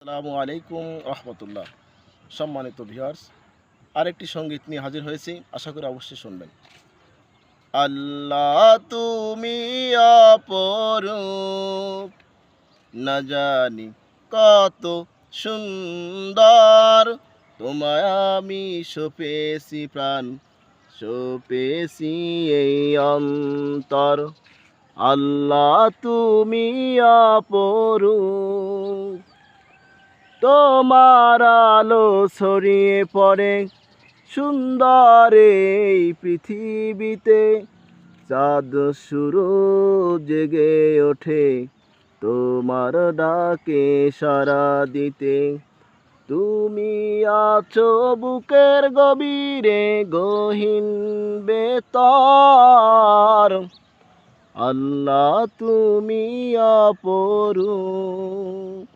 আসসালামু আলাইকুম রহমতুল্লাহ। সম্মানিত ভিউয়ার্স, আরেকটি সঙ্গীত নিয়ে হাজির হয়েছি, আশা করি অবশ্যই শুনবেন। আল্লাহ তুমি অপরূপ, না জানি কত সুন্দর, তোমায় আমি সপেছি প্রাণ, সপেছি এই অন্তর। আল্লাহ তুমি অপরূপ, তোমার আলো ছড়িয়ে পড়ে সুন্দর এই পৃথিবীতে, চাঁদ শুরু জেগে ওঠে তোমার ডাকে সাড়া দিতে। তুমি আছো বুকের গভীরে গহীন বেতর, আল্লাহ তুমি অপরূপ।